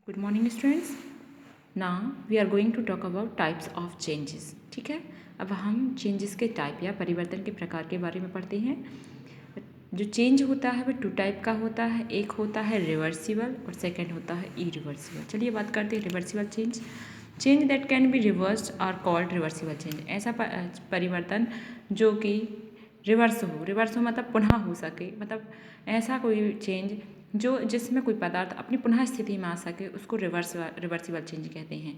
Good morning students. Now we are going to talk about types of changes. ठीक है, अब हम changes के टाइप या परिवर्तन के प्रकार के बारे में पढ़ते हैं। जो चेंज होता है वो 2 टाइप का होता है। एक होता है रिवर्सिबल और सेकंड होता है इरिवर्सिबल। चलिए बात करते हैं reversible change. Change that can be reversed are called reversible change. ऐसा परिवर्तन जो कि रिवर्स हो मतलब पुनः हो सके, मतलब ऐसा कोई चेंज जिसमें कोई पदार्थ अपनी पुनः स्थिति में आ सके, उसको रिवर्सिबल चेंज कहते हैं।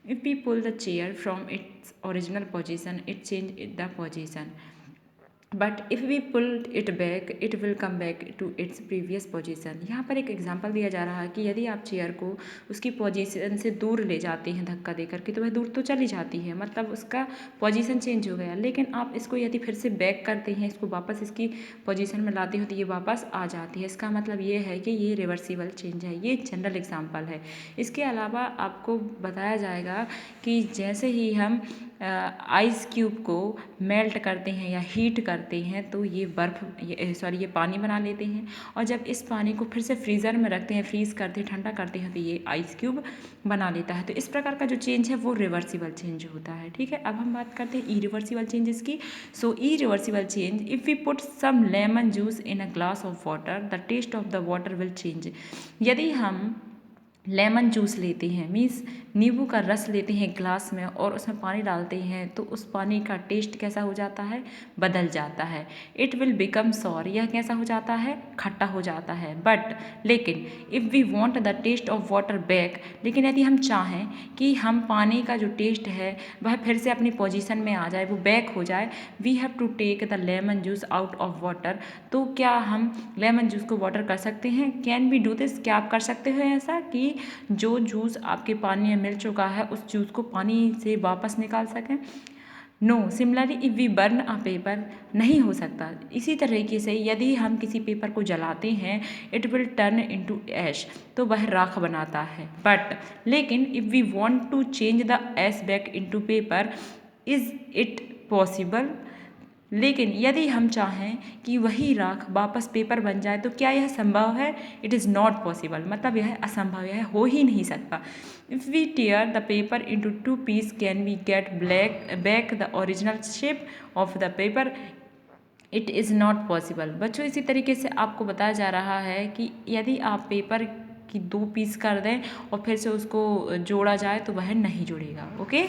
If we pull the chair from its original position it change the position, but if we pull it back it will come back to its previous position. यहाँ पर एक एग्जांपल दिया जा रहा है कि यदि आप चेयर को उसकी पोजीशन से दूर ले जाते हैं धक्का दे करके, तो वह दूर तो चली जाती है, मतलब उसका पोजीशन चेंज हो गया। लेकिन आप इसको यदि फिर से बैक करते हैं, इसको वापस इसकी पोजीशन में लाते हो, तो ये वापस आ जाती है। इसका मतलब ये है कि ये रिवर्सिबल चेंज है। ये जनरल एग्जाम्पल है। इसके अलावा आपको बताया जाएगा कि जैसे ही हम आइस क्यूब को मेल्ट करते हैं या हीट करते हैं, तो ये ये पानी बना लेते हैं, और जब इस पानी को फिर से फ्रीज़र में रखते हैं, फ्रीज़ करते हैं, ठंडा करते हैं, तो ये आइस क्यूब बना लेता है। तो इस प्रकार का जो चेंज है वो रिवर्सिबल चेंज होता है। ठीक है, अब हम बात करते हैं इरिवर्सिबल चेंजेस की। So irreversible change, if we put some lemon juice in a glass of water the taste of the water will change. यदि हम लेमन जूस लेते हैं, मीन्स नींबू का रस लेते हैं ग्लास में और उसमें पानी डालते हैं, तो उस पानी का टेस्ट कैसा हो जाता है? बदल जाता है। इट विल बिकम सॉर, यह कैसा हो जाता है? खट्टा हो जाता है। बट लेकिन if we want the taste of water back, लेकिन यदि हम चाहें कि हम पानी का जो टेस्ट है वह फिर से अपनी पोजीशन में आ जाए, वो बैक हो जाए, we have to take the lemon juice out of water. तो क्या हम लेमन जूस को वाटर कर सकते हैं? Can we do this? क्या आप कर सकते हो ऐसा कि जो जूस आपके पानी में मिल चुका है उस जूस को पानी से वापस निकाल सकें? No. Similarly if we burn a paper, नहीं हो सकता। इसी तरीके से यदि हम किसी पेपर को जलाते हैं, it will turn into ash, तो वह राख बनाता है। बट लेकिन if we want to change the ash back into paper, is it possible? लेकिन यदि हम चाहें कि वही राख वापस पेपर बन जाए, तो क्या यह संभव है? इट इज़ नॉट पॉसिबल, मतलब यह असंभव, यह हो ही नहीं सकता। If we tear the paper into 2 piece can we get back the original shape of the paper? It is not possible. बच्चों, इसी तरीके से आपको बताया जा रहा है कि यदि आप पेपर की 2 पीस कर दें और फिर से उसको जोड़ा जाए, तो वह नहीं जुड़ेगा। ओके।